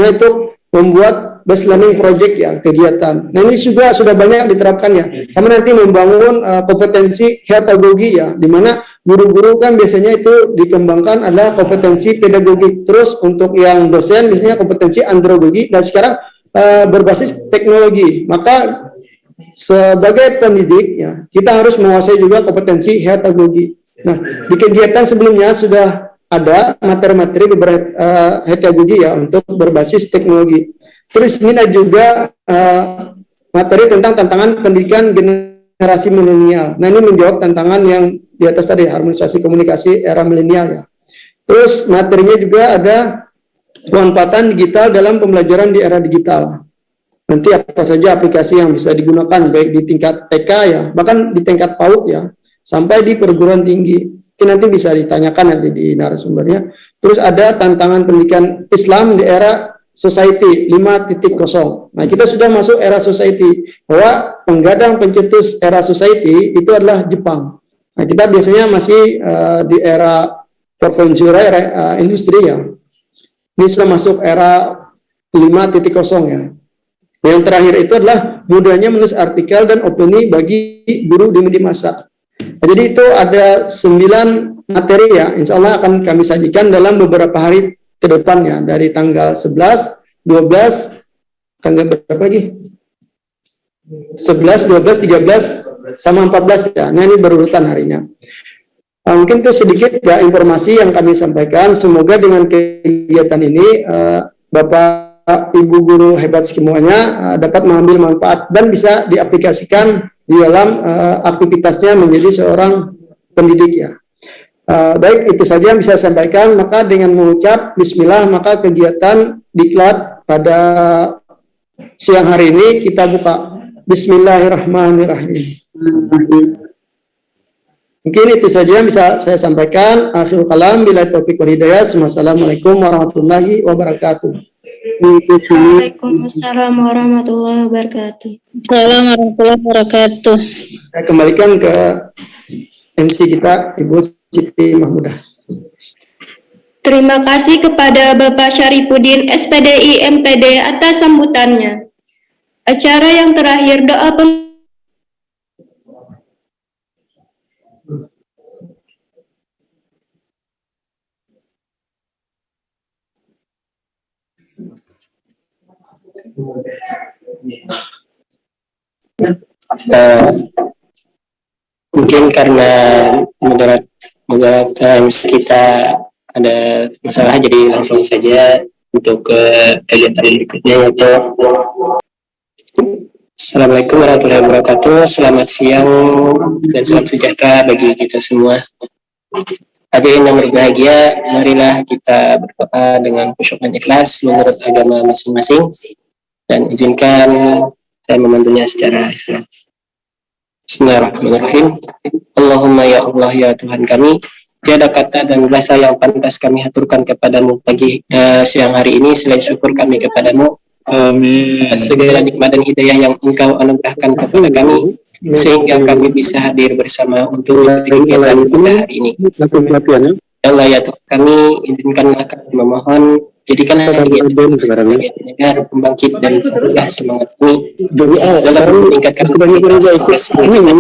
itu membuat base learning project ya, kegiatan. Nah ini juga sudah banyak diterapkan ya. Kami nanti membangun kompetensi heterogogi ya, di mana guru-guru kan biasanya itu dikembangkan adalah kompetensi pedagogi. Terus untuk yang dosen biasanya kompetensi andragogi, dan sekarang berbasis teknologi. Maka sebagai pendidik ya, kita harus menguasai juga kompetensi heterogogi. Nah, di kegiatan sebelumnya sudah ada materi-materi heterogogi ya untuk berbasis teknologi. Terus ini ada juga materi tentang tantangan pendidikan generasi milenial. Nah ini menjawab tantangan yang di atas tadi, harmonisasi komunikasi era milenial ya. Terus materinya juga ada pemanfaatan digital dalam pembelajaran di era digital. Nanti apa saja aplikasi yang bisa digunakan baik di tingkat TK ya, bahkan di tingkat PAUD ya, sampai di perguruan tinggi. Mungkin nanti bisa ditanyakan nanti di narasumbernya. Terus ada tantangan pendidikan Islam di era society 5.0. Nah, kita sudah masuk era society, bahwa penggadang pencetus era society itu adalah Jepang. Nah, kita biasanya masih di era 4.0, era industri ya. Ini sudah masuk era 5.0 ya. Yang terakhir itu adalah mudahnya menulis artikel dan opini bagi guru di media massa. Nah, jadi itu ada 9 materi ya, insya Allah akan kami sajikan dalam beberapa hari ke depan ya, dari tanggal 11, 12, tanggal berapa lagi? 11, 12, 13, sama 14 ya. Nah ini berurutan harinya. Mungkin itu sedikit ya informasi yang kami sampaikan. Semoga dengan kegiatan ini Bapak Ibu guru hebat semuanya dapat mengambil manfaat dan bisa diaplikasikan di dalam aktivitasnya menjadi seorang pendidik ya. Baik, itu saja yang bisa saya sampaikan. Maka dengan mengucap Bismillah, maka kegiatan diklat pada siang hari ini kita buka. Bismillahirrahmanirrahim. Mungkin itu saja yang bisa saya sampaikan. Akhirul kalam, bila taufiq wal hidayah. Assalamualaikum warahmatullahi wabarakatuh. Waalaikumsalam warahmatullahi wabarakatuh. Assalamualaikum warahmatullahi wabarakatuh. Saya kembalikan ke MC kita, Ibu Siti Mahmudah. Terima kasih kepada Bapak Syarifuddin, SPDI MPD atas sambutannya. Acara yang terakhir, doa mungkin karena moderat kita ada masalah, jadi langsung saja untuk kegiatan berikutnya, yaitu Assalamualaikum warahmatullahi wabarakatuh. Selamat siang dan salam sejahtera bagi kita semua. Hadirin yang berbahagia, marilah kita berdoa dengan khusyuk dan ikhlas menurut agama masing-masing, dan izinkan saya membantunya secara Islam. Bismillahirrahmanirrahim. Allahumma ya Allah ya Tuhan kami, tiada kata dan bahasa yang pantas kami haturkan kepadamu pagi siang hari ini selain syukur kami kepadamu. Amin. Segala nikmat dan hidayah yang Engkau anugerahkan kepada kami, sehingga kami bisa hadir bersama untuk kegiatan pada hari ini. Allah ya Tuhan kami, izinkanlah kami memohon, jadikanlah kegiatan sebagai penyegar, pembangkit dan pengubah semangat kami dalam meningkatkan kualitas pendidikan,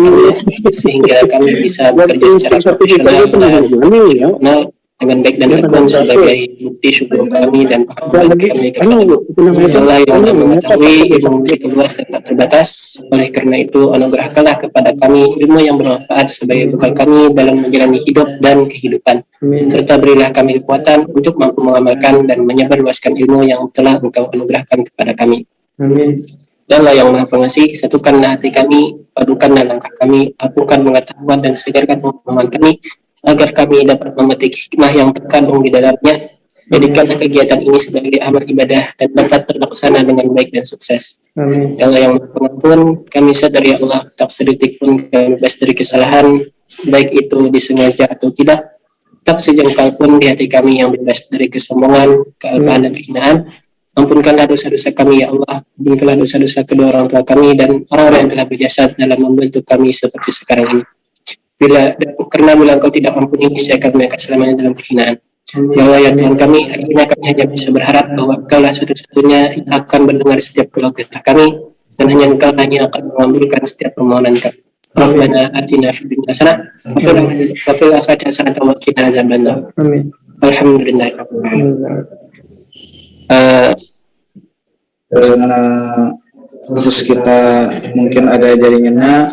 sehingga kami bisa bekerja secara profesional dan dengan baik dan tekun sebagai bukti syukur kami dan pahala kami kepada Allah yang Maha mengetahui, ilmu begitu luas dan tak terbatas. Oleh karena itu, anugerahkanlah kepada kami ilmu yang bermanfaat sebagai bekal kami dalam menjalani hidup dan kehidupan. Serta berilah kami kekuatan untuk mampu mengamalkan dan menyebarluaskan ilmu yang telah Engkau anugerahkan kepada kami. Amin. Dan Allah yang Maha Pengasih, satukanlah hati kami, padukanlah langkah kami, ampunkan pengetahuan dan segarkan pemahaman kami, agar kami dapat memetik hikmah yang terkandung di dalamnya. Jadikanlah kegiatan ini sebagai amal ibadah dan dapat terlaksana dengan baik dan sukses. Amin. Ya Allah yang Maha Pengampun, kami sadar ya Allah, tak sedetik pun kami bebas dari kesalahan, baik itu disengaja atau tidak. Tak sejengkal pun di hati kami yang bebas dari kesombongan, kealpaan dan kehinaan. Ampunkanlah dosa-dosa kami ya Allah, ampunkanlah dosa-dosa kedua orang tua kami dan orang-orang yang telah berjasa dalam membentuk kami seperti sekarang ini. Karena bila Engkau tidak ampuni, saya akan mengangkat selamanya dalam kehinaan. Ya Allah ya Tuhan kami, akhirnya kami hanya bisa berharap bahwa Engkau lah satu-satunya yang akan mendengar setiap keluh kesah kami, dan hanya Engkau hanya akan mengabulkan setiap permohonan kami. Rabbana atina fid dunya hasanah wa fil akhirati hasanah wa qina adzabannar. Amin. Alhamdulillah. Karena khusus kita mungkin ada jaringannya,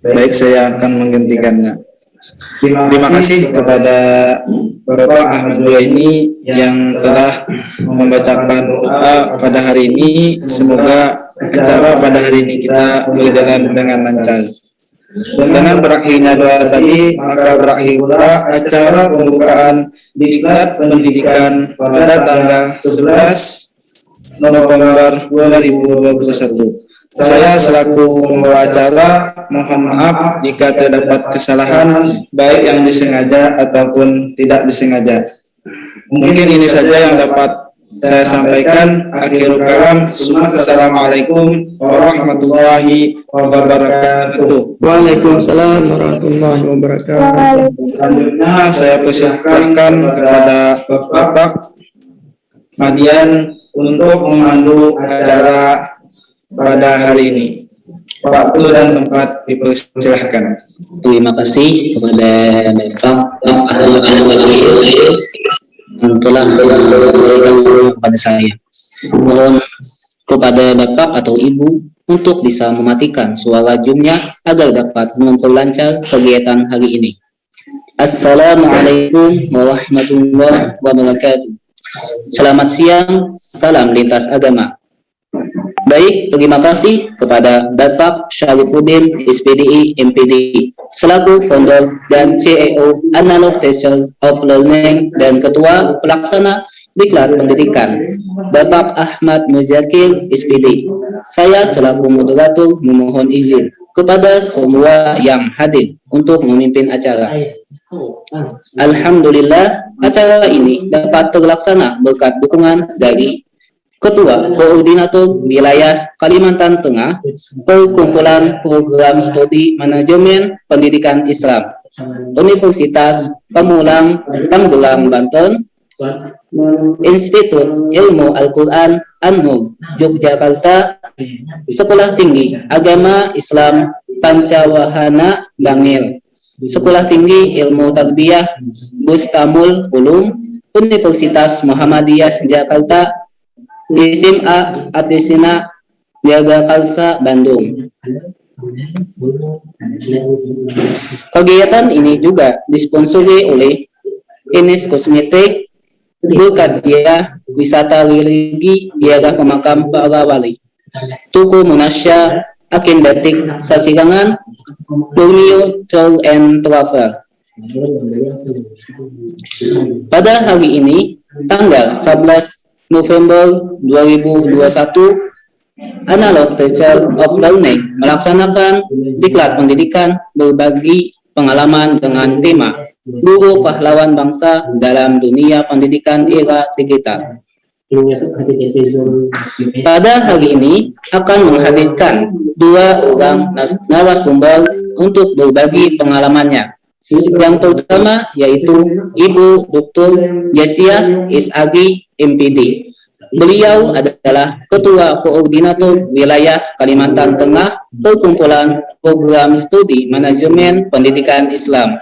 baik saya akan menggantikannya. Terima kasih kepada Bapak Ahmad Duaini yang telah membacakan doa pada hari ini. Semoga acara pada hari ini kita berjalan dengan lancar. Dengan berakhirnya doa tadi, maka berakhir pula acara pembukaan Diklat Pendidikan pada tanggal 11 November 2021. Saya selaku pembawa acara mohon maaf jika terdapat kesalahan baik yang disengaja ataupun tidak disengaja. Mungkin ini saja yang dapat saya sampaikan. Akhirul kalam. Assalamualaikum warahmatullahi wabarakatuh. Waalaikumsalam warahmatullahi wabarakatuh. Selanjutnya saya persilahkan kepada Bapak Madian untuk memandu acara pada hari ini. Waktu dan tempat dipersilahkan. Terima kasih kepada Bapak Ahmad yang telah memberikan kepada saya. Mohon kepada Bapak atau Ibu untuk bisa mematikan suara zoom-nya agar dapat memperlancar kegiatan hari ini. Assalamualaikum warahmatullahi wabarakatuh. Selamat siang, salam lintas agama. Baik, terima kasih kepada Bapak Syarifuddin SPDI MPD selaku founder dan CEO Analog Teacher of Learning dan Ketua Pelaksana Diklat Pendidikan Bapak Ahmad Muzakir SPD. Saya selaku moderator memohon izin kepada semua yang hadir untuk memimpin acara. Alhamdulillah, acara ini dapat terlaksana berkat dukungan dari Ketua Koordinator Wilayah Kalimantan Tengah Perkumpulan Program Studi Manajemen Pendidikan Islam Universitas Pamulang Tanggerang Banten, Institut Ilmu Al-Quran An-Nur Yogyakarta, Sekolah Tinggi Agama Islam Pancawahana Bangil, Sekolah Tinggi Ilmu Tarbiyah Bustamul Ulum Universitas Muhammadiyah Jakarta, SMA Abdesina Jagakarsa Bandung. Kegiatan ini juga disponsori oleh Ines Kosmetik, Berkadia Wisata Religi Daerah Pemakam Para Wali, Tuku Munasya, Akin Batik Sasirangan, Borneo Tour and Travel. Pada hari ini, tanggal 11 November 2021, Analog Teacher of Learning melaksanakan Diklat Pendidikan berbagi pengalaman dengan tema Guru Pahlawan Bangsa dalam Dunia Pendidikan Era Digital. Pada hari ini akan menghadirkan 2 orang narasumber untuk berbagi pengalamannya. Yang pertama yaitu Ibu Dr. Yesia Isagi MPD. Beliau adalah Ketua Koordinator Wilayah Kalimantan Tengah Perkumpulan Program Studi Manajemen Pendidikan Islam.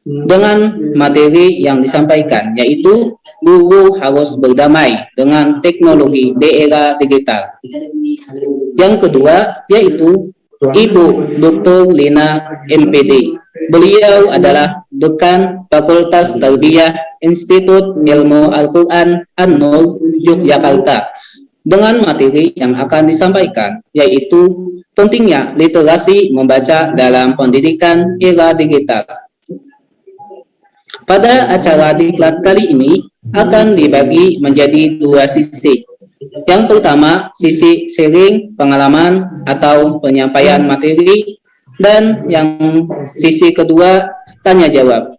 Dengan materi yang disampaikan yaitu guru harus berdamai dengan teknologi di era digital. Yang kedua yaitu Ibu Dr. Lina MPD. Beliau adalah Dekan Fakultas Tarbiyah Institut Ilmu Al-Quran An-Nur Yogyakarta. Dengan materi yang akan disampaikan yaitu pentingnya literasi membaca dalam pendidikan era digital. Pada acara diklat kali ini akan dibagi menjadi 2 sisi. Yang pertama, sisi sharing pengalaman atau penyampaian materi, dan yang sisi kedua, tanya jawab.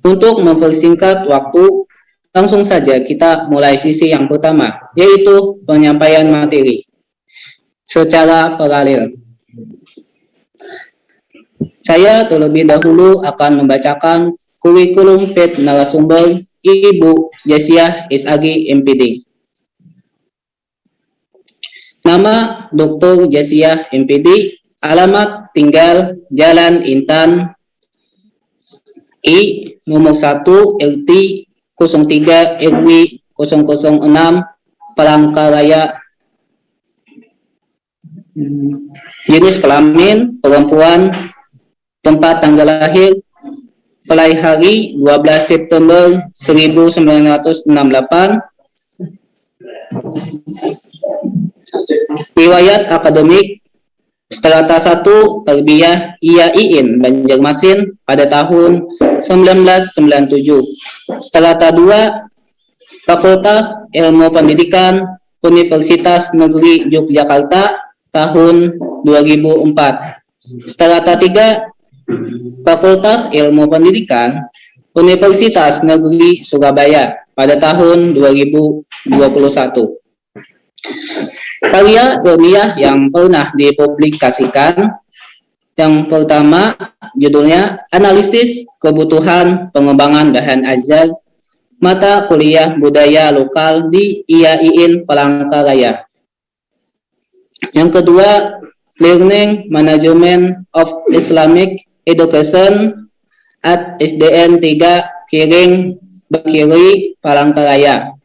Untuk mempersingkat waktu, langsung saja kita mulai sisi yang pertama, yaitu penyampaian materi secara paralel. Saya terlebih dahulu akan membacakan kurikulum PET narasumber Ibu Jesiah SAG MPD. Nama Dr. Jesiah MPD, alamat tinggal Jalan Intan I nomor 1 RT 03 RW 006 Palangkaraya. Jenis kelamin perempuan, tempat tanggal lahir Pelai hari 12 September 1968. Riwayat akademik Strata 1 Tarbiyah IAIN Banjarmasin pada tahun 1997. Strata 2 Fakultas Ilmu Pendidikan Universitas Negeri Yogyakarta tahun 2004. Strata 3 Fakultas Ilmu Pendidikan Universitas Negeri Surabaya pada tahun 2021. Karya ilmiah yang pernah dipublikasikan, yang pertama judulnya Analisis Kebutuhan Pengembangan Bahan Ajar Mata Kuliah Budaya Lokal di IAIN Palangkaraya. Yang kedua, Learning Management of Islamic Education at SDN 3 Kiring Bakiri Palangkaraya.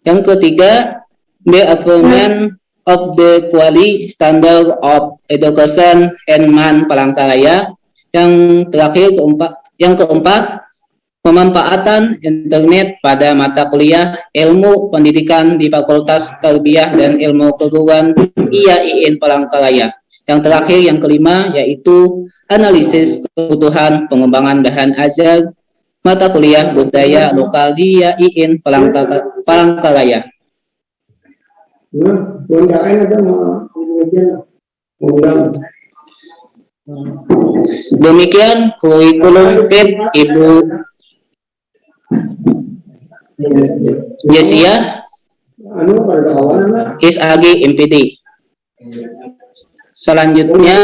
Yang ketiga, The Affirmation of the Quality Standard of Education and Man Palangkaraya. Yang keempat, pemanfaatan internet pada mata kuliah ilmu pendidikan di Fakultas Tarbiyah dan Ilmu Keguruan IAIN Palangkaraya. Yang terakhir, yang kelima, yaitu analisis kebutuhan pengembangan bahan ajar mata kuliah budaya lokal di IAIN Palangkaraya. Demikian kurikulum fit Ibu Jesiah SAG MPD. Selanjutnya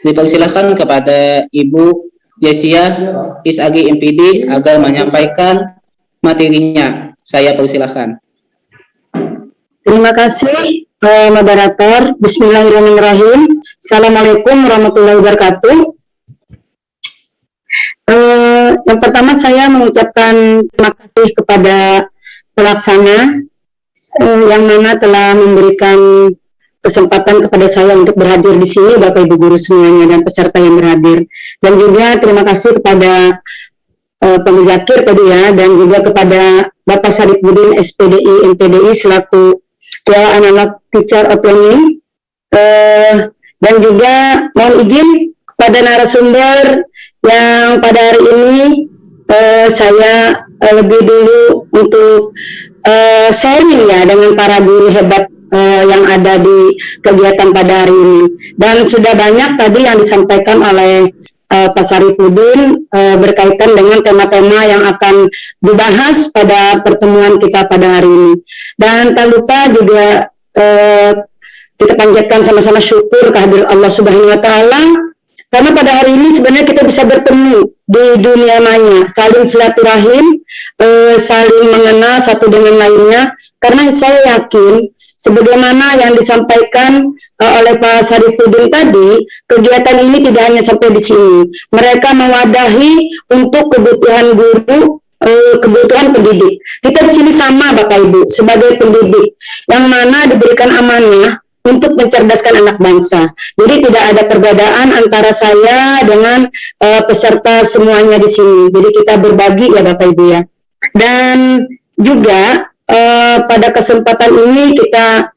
dipersilakan kepada Ibu Jesiah SAG MPD agar menyampaikan materinya. Saya persilakan. Terima kasih, moderator. Bismillahirrahmanirrahim. Assalamualaikum warahmatullahi wabarakatuh. Yang pertama saya mengucapkan terima kasih kepada pelaksana yang mana telah memberikan kesempatan kepada saya untuk berhadir di sini, Bapak Ibu guru semuanya dan peserta yang berhadir. Dan juga terima kasih kepada Pemuzakir tadi ya, dan juga kepada Bapak Syarifudin SPDI MPDI selaku Analog Teacher of Learning. Dan juga mohon izin kepada narasumber yang pada hari ini saya lebih dulu untuk sharing ya dengan para guru hebat yang ada di kegiatan pada hari ini. Dan sudah banyak tadi yang disampaikan oleh Pak Syarifudin berkaitan dengan tema-tema yang akan dibahas pada pertemuan kita pada hari ini. Dan tak lupa juga kita panjatkan sama-sama syukur kehadirat Allah Subhanahu wa Ta'ala, karena pada hari ini sebenarnya kita bisa bertemu di dunia maya, saling silaturahim, saling mengenal satu dengan lainnya. Karena saya yakin sebagaimana yang disampaikan oleh Pak Syarifudin tadi, kegiatan ini tidak hanya sampai di sini. Mereka mewadahi untuk kebutuhan guru, kebutuhan pendidik. Kita di sini sama Bapak Ibu sebagai pendidik yang mana diberikan amanah untuk mencerdaskan anak bangsa. Jadi tidak ada perbedaan antara saya dengan peserta semuanya di sini. Jadi kita berbagi ya Bapak Ibu ya. Dan juga pada kesempatan ini kita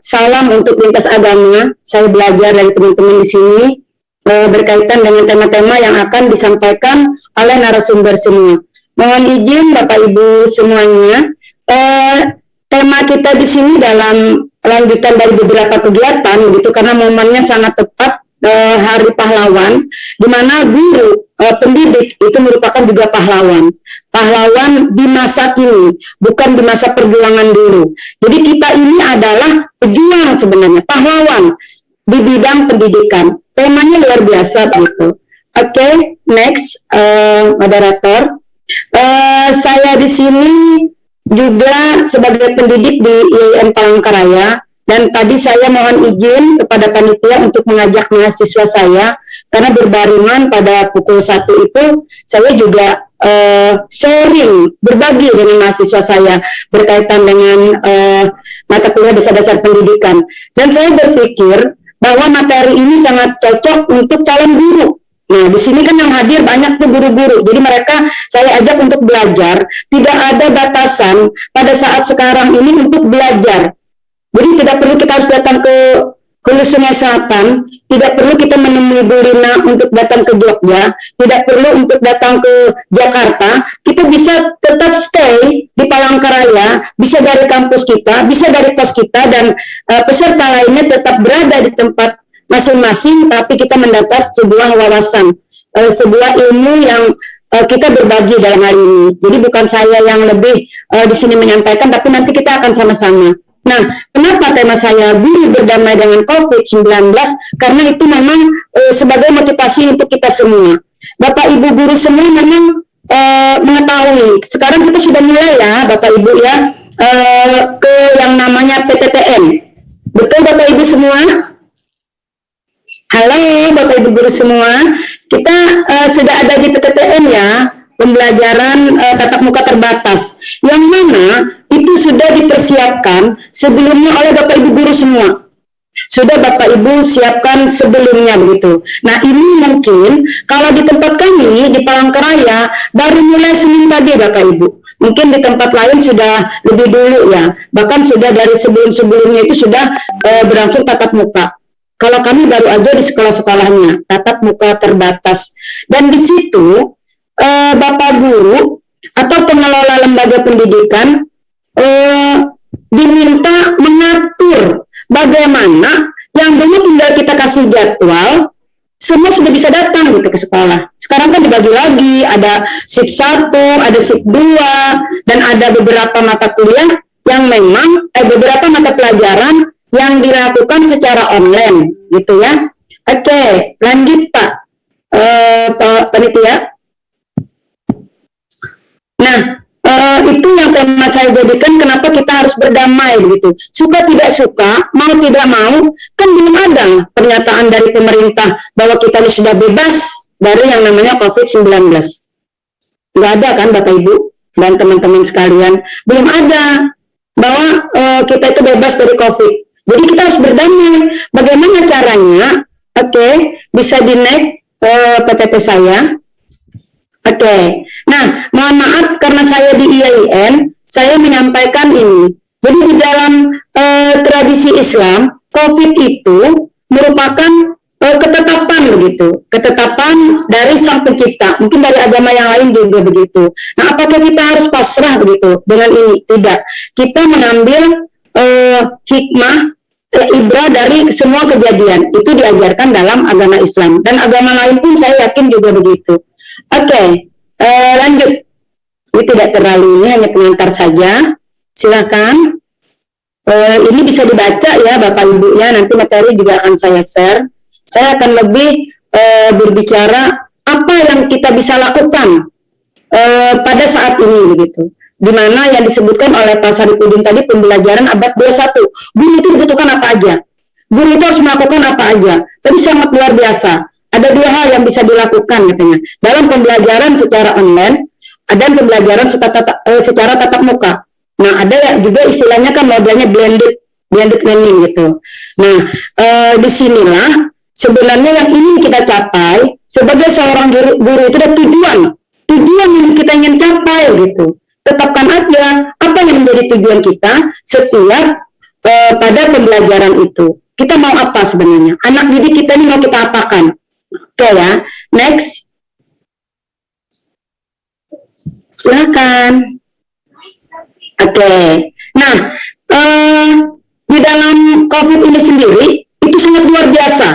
salam untuk lintas agama. Saya belajar dari teman-teman di sini berkaitan dengan tema-tema yang akan disampaikan oleh narasumber semua. Mohon izin Bapak Ibu semuanya, tema kita di sini dalam lanjutan dari beberapa kegiatan, begitu, karena momennya sangat tepat, Hari Pahlawan, di mana guru pendidik itu merupakan juga pahlawan di masa kini, bukan di masa perjuangan dulu. Jadi kita ini adalah pejuang sebenarnya, pahlawan di bidang pendidikan. Temanya luar biasa begitu. Oke, next, moderator. Saya di sini juga sebagai pendidik di IAIN Palangkaraya, dan tadi saya mohon izin kepada panitia untuk mengajak mahasiswa saya, karena berbarengan pada pukul 1 itu saya juga sharing, berbagi dengan mahasiswa saya berkaitan dengan mata kuliah dasar-dasar pendidikan. Dan saya berpikir bahwa materi ini sangat cocok untuk calon guru. Nah, di sini kan yang hadir banyak tuh guru-guru. Jadi mereka saya ajak untuk belajar. Tidak ada batasan pada saat sekarang ini untuk belajar. Jadi tidak perlu kita harus datang ke Hulu Sungai Selatan, tidak perlu kita menemui Bu Lina untuk datang ke Jogja, tidak perlu untuk datang ke Jakarta. Kita bisa tetap stay di Palangkaraya, bisa dari kampus kita, bisa dari kos kita, dan peserta lainnya tetap berada di tempat masing-masing, tapi kita mendapat sebuah wawasan, sebuah ilmu yang kita berbagi dalam hal ini. Jadi bukan saya yang lebih di sini menyampaikan, tapi nanti kita akan sama-sama. Nah, kenapa tema saya guru berdamai dengan COVID-19? Karena itu memang sebagai motivasi untuk kita semua. Bapak Ibu guru semua memang mengetahui, sekarang kita sudah mulai ya Bapak Ibu ya, ke yang namanya PTTN. Betul Bapak Ibu semua? Halo Bapak Ibu guru semua, kita sudah ada di PTTN ya, pembelajaran tatap muka terbatas, yang mana itu sudah dipersiapkan sebelumnya oleh Bapak Ibu guru semua. Sudah Bapak Ibu siapkan sebelumnya begitu. Nah, ini mungkin kalau di tempat kami di Palangkaraya baru mulai Senin tadi Bapak Ibu. Mungkin di tempat lain sudah lebih dulu ya. Bahkan sudah dari sebelum-sebelumnya itu sudah berlangsung tatap muka. Kalau kami baru aja di sekolah-sekolahnya tatap muka terbatas. Dan di situ Bapak guru atau pengelola lembaga pendidikan diminta mengatur bagaimana yang dulu tinggal kita kasih jadwal, semua sudah bisa datang gitu ke sekolah. Sekarang kan dibagi lagi, ada shift 1, ada shift 2, dan ada beberapa mata kuliah yang memang beberapa mata pelajaran yang dilakukan secara online gitu ya. Oke, lanjut Pak panitia. Nah, itu yang tema saya jadikan, kenapa kita harus berdamai begitu. Suka tidak suka, mau tidak mau, kan belum ada pernyataan dari pemerintah bahwa kita ini sudah bebas dari yang namanya COVID-19. Nggak ada kan Bapak Ibu dan teman-teman sekalian, belum ada bahwa kita itu bebas dari COVID. Jadi kita harus berdamai. Bagaimana caranya? Oke, bisa di-next PPT saya. Oke. Nah, mohon maaf karena saya di IAIN, saya menyampaikan ini. Jadi di dalam tradisi Islam, COVID itu merupakan ketetapan begitu, ketetapan dari Sang Pencipta. Mungkin dari agama yang lain juga begitu. Nah, apakah kita harus pasrah begitu dengan ini? Tidak. Kita mengambil hikmah, ibrah dari semua kejadian. Itu diajarkan dalam agama Islam. Dan agama lain pun saya yakin juga begitu. Oke, lanjut. Ini tidak terlalu, ini hanya pengantar saja. Silakan. Ini bisa dibaca ya Bapak Ibunya, nanti materi juga akan saya share. Saya akan lebih berbicara apa yang kita bisa lakukan pada saat ini begitu. Di mana yang disebutkan oleh Pak Saripudin tadi, pembelajaran abad 21. Guru itu dibutuhkan apa aja? Guru itu harus melakukan apa aja? Tadi sangat luar biasa. Ada 2 hal yang bisa dilakukan katanya. Dalam pembelajaran secara online, ada pembelajaran secara tatap muka. Nah, ada juga istilahnya kan modelnya blended learning gitu. Nah, disinilah sebenarnya yang ingin kita capai sebagai seorang guru itu ada tujuan yang kita ingin capai gitu. Tetapkan aja apa yang menjadi tujuan kita setiap pada pembelajaran itu. Kita mau apa sebenarnya? Anak didik kita ini mau kita apakan? Oke ya, next. Silakan. Oke. Nah, di dalam COVID ini sendiri itu sangat luar biasa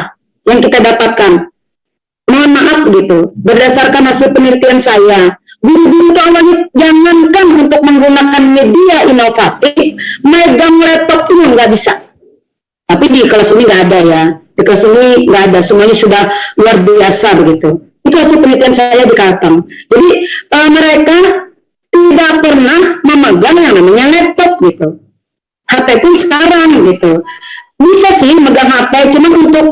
yang kita dapatkan. Mohon maaf gitu, berdasarkan hasil penelitian saya, guru-guru itu awalnya jangankan untuk menggunakan media inovatif, megang laptop itu nggak bisa. Tapi di kelas ini nggak ada ya, di kelas ini nggak ada, semuanya sudah luar biasa begitu. Itu hasil penelitian saya di Kalteng. Jadi mereka tidak pernah memegang yang namanya laptop gitu. HP pun sekarang gitu. Bisa sih megang HP, cuma untuk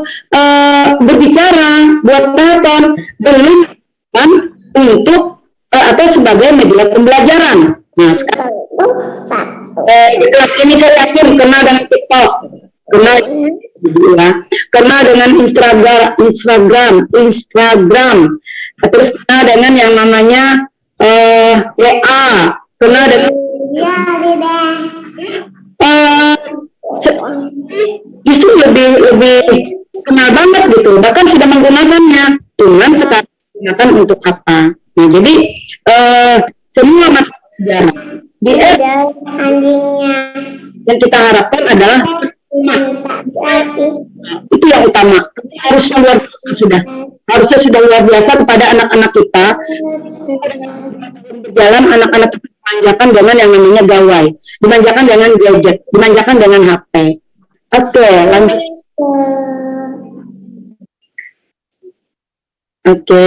berbicara, buat telepon, belum kan untuk atau sebagai media pembelajaran. Nah sekarang di kelas ini saya yakin kenal dengan TikTok, kenal dengan Instagram, terus kenal dengan yang namanya WA, kenal dengan justru lebih kenal banget gitu, bahkan sudah menggunakannya, cuman sekarang digunakan untuk apa? Nah jadi semua mata pelajaran di yang kita harapkan adalah itu yang utama, harusnya sudah luar biasa kepada anak-anak kita. Berjalan anak-anak kita dimanjakan dengan yang namanya gawai, dimanjakan dengan gadget, dimanjakan dengan HP. Oke, lanjut. Oke.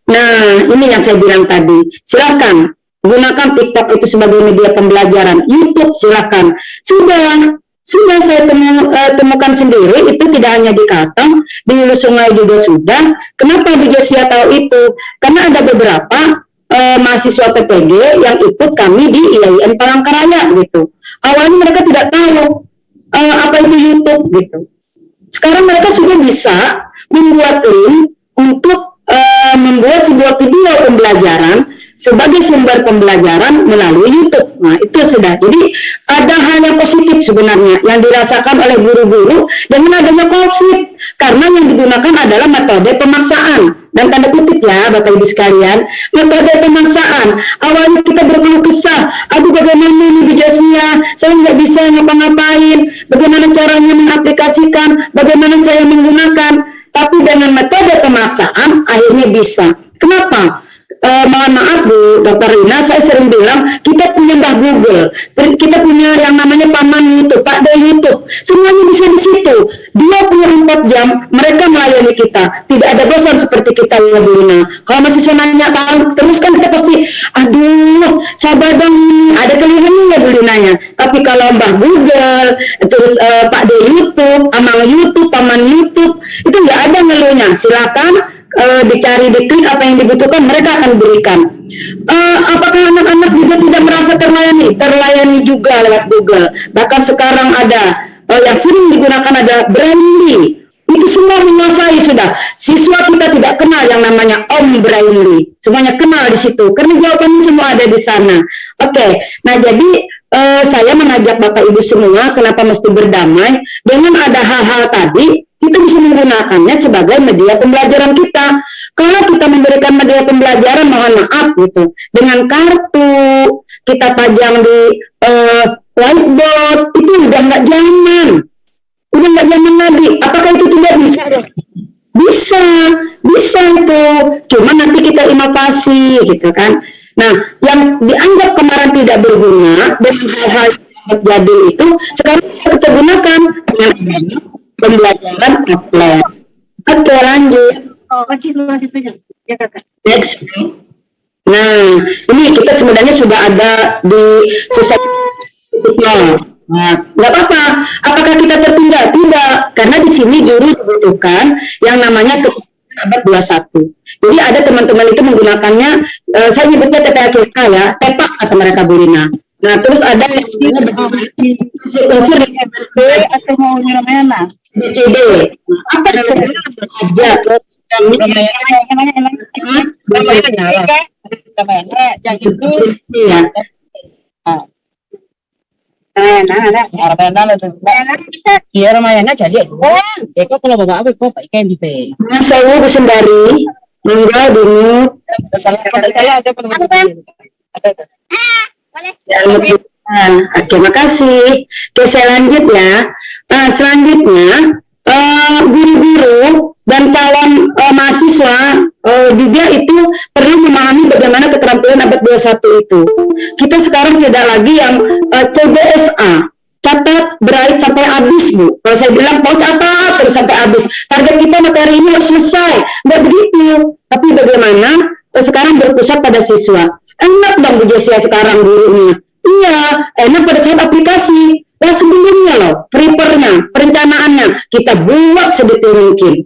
Nah, ini yang saya bilang tadi. Silakan gunakan TikTok itu sebagai media pembelajaran. YouTube silakan. Sudah saya temukan sendiri, itu tidak hanya di Kalteng, di Hulu Sungai juga sudah. Kenapa Bu Jesia tahu itu? Karena ada beberapa mahasiswa PPG yang ikut kami di IAIN Palangkaraya gitu. Awalnya mereka tidak tahu apa itu YouTube gitu. Sekarang mereka sudah bisa membuat link untuk membuat sebuah video pembelajaran sebagai sumber pembelajaran melalui YouTube. Nah, itu sudah. Jadi ada hal yang positif sebenarnya yang dirasakan oleh guru-guru dengan adanya COVID, karena yang digunakan adalah metode pemaksaan. Dan tanda kutip ya, Bapak Ibu sekalian, metode pemaksaan. Awalnya kita berkeluh kesah, aduh bagaimana ini Bu Jesia, saya nggak bisa ngapa-ngapain, bagaimana caranya mengaplikasikan, bagaimana saya menggunakan. Tapi dengan metode pemaksaan akhirnya bisa. Kenapa? Mohon maaf Bu Dr. Rina, saya sering bilang kita punya Mbah Google, kita punya yang namanya Paman YouTube, Pak De YouTube, semuanya bisa di situ. 24 jam mereka melayani kita, tidak ada bosan seperti kita ya Bu Rina. Kalau masih nanya terus kan kita pasti, aduh sabar dong, ada keluhannya ya Bu Rinanya. Tapi kalau Mbah Google, terus Pak De YouTube, Amal YouTube, Paman YouTube, itu nggak ada ngeluhnya. Silakan dicari, diklik apa yang dibutuhkan, mereka akan berikan. Apakah anak-anak juga tidak merasa terlayani? Terlayani juga lewat Google. Bahkan sekarang ada yang sering digunakan ada Brainly. Itu semua menguasai sudah. Siswa kita tidak kenal yang namanya Om Brainly. Semuanya kenal di situ karena jawabannya semua ada di sana. Oke. Nah jadi saya mengajak Bapak Ibu semua, kenapa mesti berdamai dengan ada hal-hal tadi. Kita bisa menggunakannya sebagai media pembelajaran kita. Kalau kita memberikan media pembelajaran, mohon maaf gitu, dengan kartu kita pajang di whiteboard, itu udah nggak zaman, lagi. Apakah itu tidak bisa? Bisa itu. Cuma nanti kita inovasi gitu kan. Nah, yang dianggap kemarin tidak berguna dengan hal-hal yang jadi itu sekarang bisa kita gunakan dengan pembelajaran offline. Oke, lanjut. Ya, Kakak. Next. Nah, ini kita sebenarnya sudah ada di society. Nah, nggak apa-apa. Apakah kita tertinggal? Tidak, karena di sini guru dibutuhkan yang namanya abad 21. Jadi ada teman-teman itu menggunakannya, saya nyebutnya TPACK ya, tepak kata mereka Bu Lina. Nah, terus ada unsur atau mau namanya BCD. Apa itu? Aja. Yang itu ya. Iya Ramayana jadi. Eko kalau bawa apa kok pakai di P. Saya Sendari, mangga dulu. Saya ada pertanyaan. Oke, makasih. Oke, saya lanjut ya. Selanjutnya guru-guru dan calon mahasiswa juga itu perlu memahami bagaimana keterampilan abad 21 itu. Kita sekarang tidak lagi yang CBSA, catat, berait sampai habis Bu. Kalau saya bilang pause apa terus sampai habis. habis. Target kita materi ini harus selesai. Nggak begitu. Tapi bagaimana sekarang berpusat pada siswa. Enak dong Bu Jessia sekarang gurunya. Iya, enak pada saat aplikasi. Nah sebelumnya loh, prepare-nya, perencanaannya, kita buat sedetail mungkin.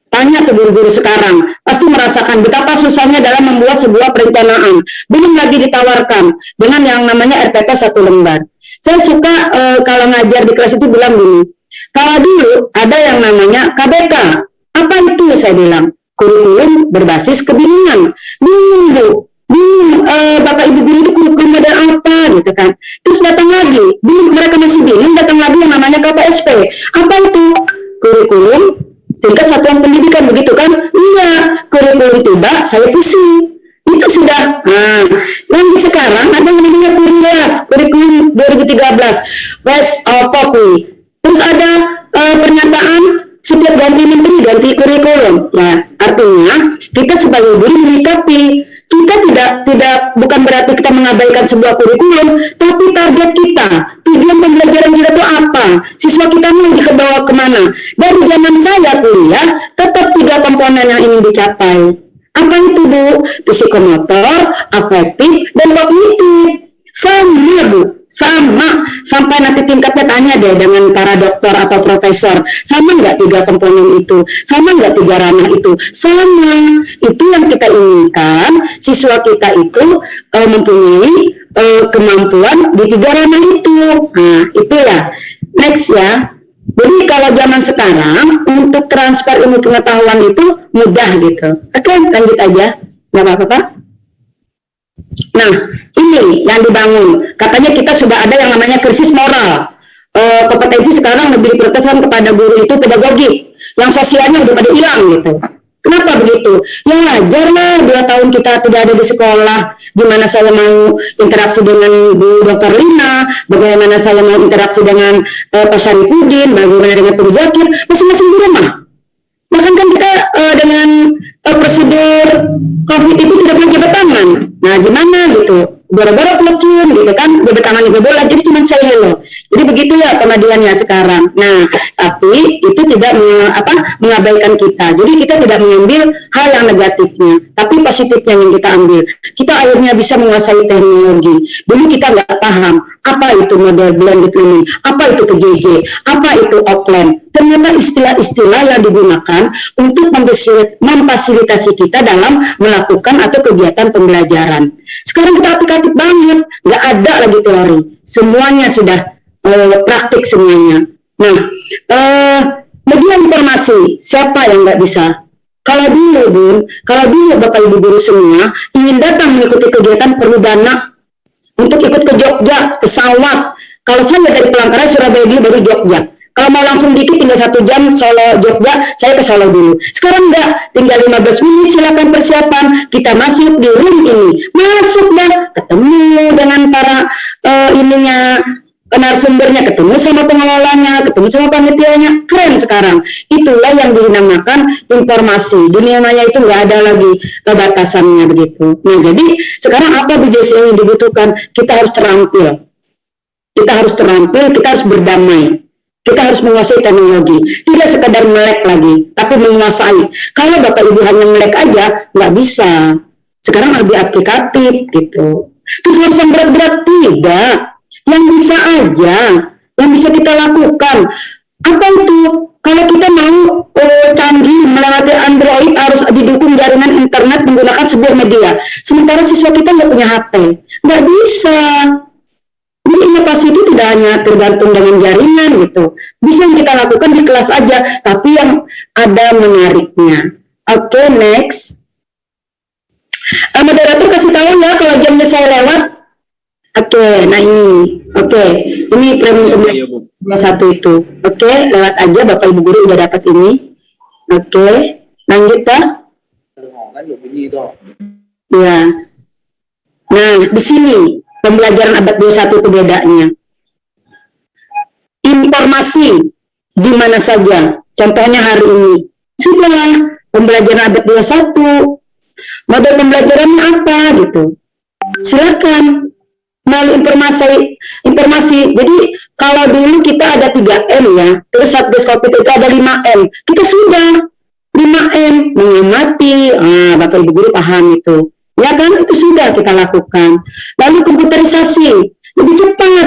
Tanya ke guru-guru sekarang, pasti merasakan betapa susahnya dalam membuat sebuah perencanaan. Belum lagi ditawarkan dengan yang namanya RPP 1 lembar. Saya suka kalau ngajar di kelas itu bilang gini, kalau dulu ada yang namanya KBK. Apa itu saya bilang? Kurikulum berbasis kebingungan. Bingung Bu. Bapak Ibu guru itu kurikulum ada apa gitu kan. Terus datang lagi, mereka masih bingung, datang lagi yang namanya KPSP. Apa itu? Kurikulum tingkat satuan pendidikan, begitu kan? Iya, kurikulum tiba, saya pusing. Itu sudah. Nah, lanjut sekarang ada yang namanya kurikulum 2013. West Populi. Terus ada pernyataan setiap ganti menteri ganti kurikulum. Ya, artinya kita sebagai guru menyikapi kita tidak bukan berarti kita mengabaikan sebuah kurikulum, tapi target kita, tujuan pembelajaran kita itu apa, siswa kita mau dibawa kemana. Dari zaman saya kuliah, tetap 3 komponen yang ingin dicapai. Apa itu Bu? Psikomotor, afektif, dan kognitif. Sama Bu, sama. Sampai nanti tingkatnya tanya deh dengan para dokter atau profesor, sama nggak 3 komponen itu? Sama nggak 3 ranah itu? Sama. Itu yang kita inginkan, siswa kita itu mempunyai kemampuan di 3 ranah itu. Nah, itu ya. Next ya. Jadi kalau zaman sekarang, untuk transfer ilmu pengetahuan itu mudah gitu. Oke, lanjut aja. Nggak apa-apa Pak? Nah, ini yang dibangun. Katanya kita sudah ada yang namanya krisis moral. Kompetensi sekarang lebih diprioritaskan kepada guru itu pedagogik. Yang sosialnya udah pada hilang gitu. Kenapa begitu? Ya wajar lah, 2 tahun kita tidak ada di sekolah. Gimana saya mau interaksi dengan Bu Dr. Lina, bagaimana saya mau interaksi dengan Pak Syarifudin, bagaimana dengan Bu Zakir, masing-masing di rumah. Bahkan kan kita dengan prosedur COVID itu tidak boleh jabat tangan. Nah gimana gitu, boro-boro pelecium gitu kan, jabat tangan juga boleh, jadi cuma say hello. Jadi begitu ya pemadiannya sekarang. Nah tapi itu tidak mengabaikan kita. Jadi kita tidak mengambil hal yang negatifnya, tapi positifnya yang kita ambil. Kita akhirnya bisa menguasai teknologi. Dulu kita nggak paham apa itu model blended learning, apa itu PJJ, apa itu offline. Ternyata istilah-istilah yang digunakan untuk memfasilitasi kita dalam melakukan atau kegiatan pembelajaran. Sekarang kita aplikatif banget, nggak ada lagi teori, semuanya sudah praktik semuanya. Nah, media informasi, siapa yang nggak bisa? Kalau dulu Bun, kalau dulu Bapak Ibu guru semua ingin datang mengikuti kegiatan perlu dana untuk ikut ke Jogja, pesawat. Kalau saya dari Palangkaraya, Surabaya dulu baru Jogja. Kalau mau langsung dikit tinggal 1 jam Solo Jogja, saya ke Solo dulu. Sekarang enggak, tinggal 15 menit silakan persiapan. Kita masuk di room ini, masuk dah, ketemu dengan para narasumbernya, ketemu sama pengelolanya, ketemu sama panitianya, keren sekarang. Itulah yang dinamakan informasi. Dunia maya itu nggak ada lagi batasannya begitu. Nah jadi sekarang apa Bu Jessi yang dibutuhkan? Kita harus terampil. Kita harus terampil, kita harus berdamai. Kita harus menguasai teknologi. Tidak sekadar melek lagi, tapi menguasai. Kalau Bapak Ibu hanya melek aja, nggak bisa. Sekarang lebih aplikatif gitu. Terus harus yang berat-berat tidak. Yang bisa aja, yang bisa kita lakukan. Apa itu? Kalau kita mau canggih melewati Android harus didukung jaringan internet menggunakan sebuah media. Sementara siswa kita nggak punya HP, nggak bisa. Jadi inovasi itu tidak hanya tergantung dengan jaringan gitu. Bisa yang kita lakukan di kelas aja, tapi yang ada menariknya. Oke, next. Moderator kasih tahu ya kalau jamnya saya lewat. Oke, nah ini. Oke, ini premium 21 itu. Oke, lewat aja Bapak Ibu guru udah dapat ini. Oke, lanjut Pak. Ya. Nah, di sini pembelajaran abad 21 itu bedanya. Informasi di mana saja. Contohnya hari ini. Sudah, pembelajaran abad 21. Model pembelajarannya apa gitu. Silakan melalui informasi. Jadi kalau dulu kita ada 3M ya, ya. Terus Satgas Covid itu ada 5M. Kita sudah 5M, mengamati, Bapak Ibu Guru paham itu. Ya kan, itu sudah kita lakukan. Lalu komputerisasi, lebih cepat,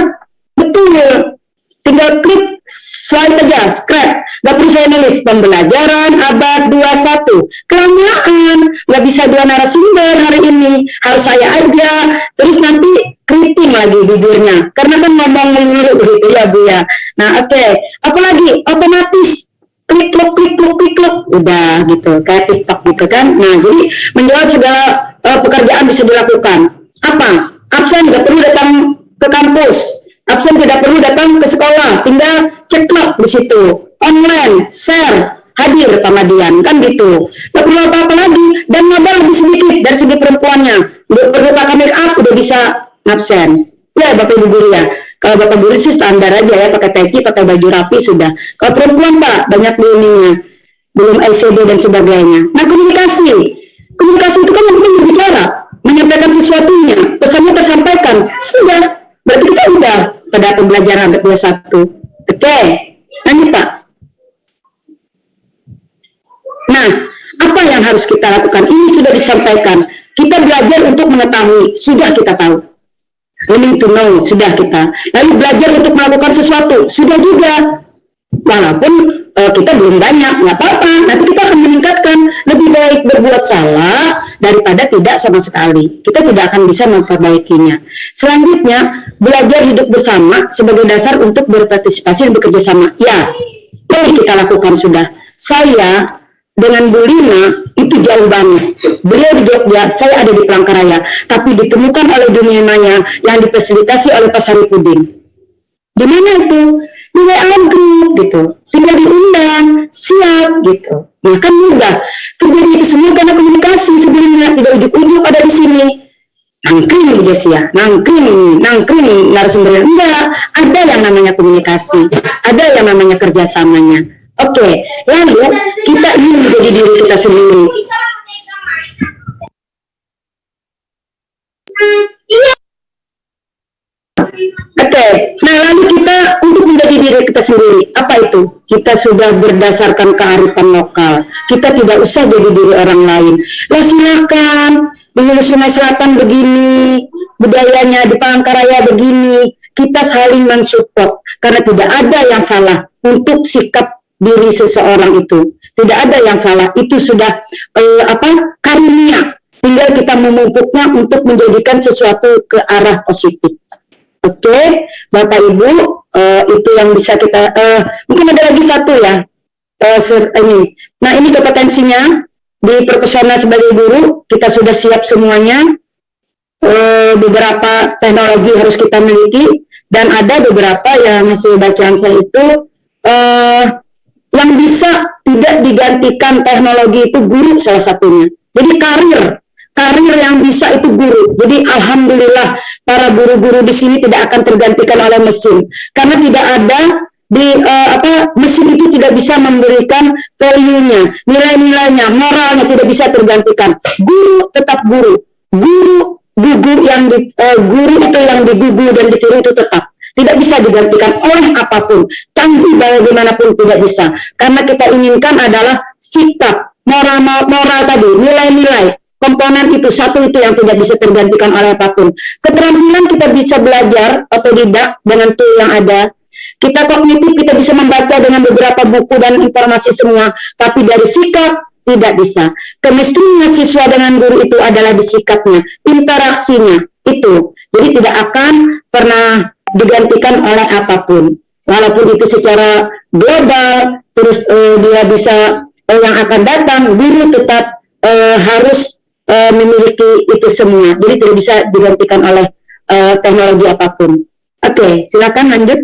betul. Tinggal klik slide aja, scrap. Gak perlu saya nulis, pembelajaran abad 21. Kelamaan, gak bisa 2 narasumber hari ini. Harus saya aja, terus nanti keriting lagi bibirnya. Karena kan ngomong mulu begitu ya Bu ya. Nah oke. Apalagi otomatis. Klik, udah gitu. Kayak TikTok gitu kan. Nah jadi menjawab segala pekerjaan bisa dilakukan. Apa? Absen gak perlu datang ke kampus. Absen tidak perlu datang ke sekolah, tinggal ceklok di situ, online, share, hadir Pamadian, kan gitu. Tidak perlu apa-apa lagi, dan modal lebih sedikit dari segi perempuannya. Tidak perlu pakai make up, udah bisa absen. Ya Bapak Ibu Guru ya, kalau Bapak Guru sih standar aja ya, pakai peci, pakai baju rapi sudah. Kalau perempuan Pak, banyak ininya, belum LCD dan sebagainya. Nah komunikasi itu kan yang penting berbicara, menyampaikan sesuatunya, pesannya tersampaikan, sudah. Berarti kita udah pada pembelajaran 21. Oke, lanjut Pak. Nah, apa yang harus kita lakukan? Ini sudah disampaikan. Kita belajar untuk mengetahui, sudah kita tahu. Learning to know, sudah kita. Lalu belajar untuk melakukan sesuatu, sudah juga. Walaupun kita belum banyak, nggak apa-apa. Nanti kita akan meningkatkan. Lebih baik berbuat salah daripada tidak sama sekali. Kita tidak akan bisa memperbaikinya. Selanjutnya, belajar hidup bersama sebagai dasar untuk berpartisipasi dan bekerja sama. Ya, ini kita lakukan sudah. Saya dengan Bu Lina itu jauh banget. Beliau di Jogja, saya ada di Palangkaraya. Tapi ditemukan oleh dunia maya yang difasilitasi oleh Pak Saripudin. Di mana itu? Di WA group gitu, tinggal diundang, siap gitu. Nah kan mudah. Terjadi itu semua karena komunikasi sebelumnya, tidak ujuk-ujuk ada di sini. Nangkring Bu Jessia, nangkring narasumbernya. Enggak, ada yang namanya komunikasi, ada yang namanya kerjasamanya. Oke, lalu kita ingin menjadi diri kita sendiri. Oke, nah lalu kita untuk menjadi diri kita sendiri, apa itu? Kita sudah berdasarkan kearifan lokal. Kita tidak usah jadi diri orang lain. Lah silakan, di Hulu Sungai Selatan begini, budayanya di Palangkaraya begini. Kita saling mensupport karena tidak ada yang salah untuk sikap diri seseorang itu. Tidak ada yang salah. Itu sudah karunia. Tinggal kita memupuknya untuk menjadikan sesuatu ke arah positif. Oke, Bapak Ibu, itu yang bisa kita, mungkin ada lagi satu ya, ini. Nah ini kompetensinya, di profesional sebagai guru, kita sudah siap semuanya, beberapa teknologi harus kita miliki, dan ada beberapa yang hasil bacaan saya itu, yang bisa tidak digantikan teknologi itu guru salah satunya. Jadi karir yang bisa itu guru. Jadi alhamdulillah para guru-guru di sini tidak akan tergantikan oleh mesin karena tidak ada di mesin itu tidak bisa memberikan value-nya, nilai-nilainya, moralnya tidak bisa tergantikan. Guru tetap guru. Guru itu yang digugu dan ditiru itu tetap tidak bisa digantikan oleh apapun. Canggih bagaimanapun tidak bisa. Karena kita inginkan adalah sikap, moral tadi, nilai-nilai. Komponen itu satu itu yang tidak bisa tergantikan oleh apapun. Keterampilan kita bisa belajar otodidak dengan tool yang ada. Kita kognitif kita bisa membaca dengan beberapa buku dan informasi semua, tapi dari sikap tidak bisa. Kemistrinya siswa dengan guru itu adalah di sikapnya, interaksinya itu. Jadi tidak akan pernah digantikan oleh apapun. Walaupun itu secara global, terus dia bisa yang akan datang, guru tetap harus memiliki itu semua, jadi tidak bisa digantikan oleh teknologi apapun. Oke, silakan lanjut.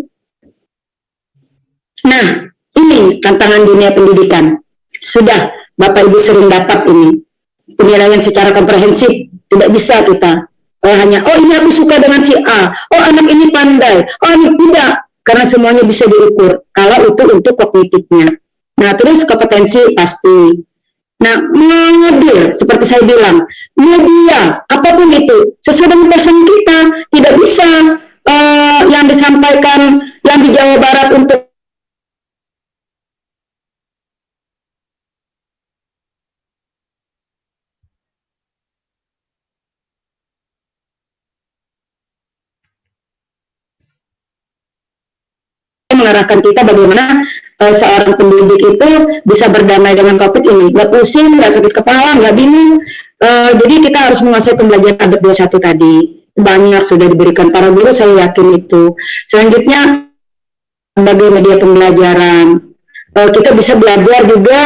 Nah, ini tantangan dunia pendidikan. Sudah Bapak Ibu sering dapat ini penilaian secara komprehensif, tidak bisa kita hanya ini aku suka dengan si A, anak ini pandai, ini tidak, karena semuanya bisa diukur kalau itu untuk kognitifnya. Nah, terus kompetensi pasti. Nah, media, seperti saya bilang, media, apapun itu, sesuai dengan passion kita, tidak bisa yang disampaikan, yang di Jawa Barat untuk mengarahkan kita bagaimana seorang pendidik itu bisa berdamai dengan COVID ini, nggak pusing, nggak sakit kepala, nggak bingung. Jadi kita harus menguasai pembelajaran abad 21 tadi. Banyak sudah diberikan para guru, saya yakin itu. Selanjutnya sebagai media pembelajaran, kita bisa belajar juga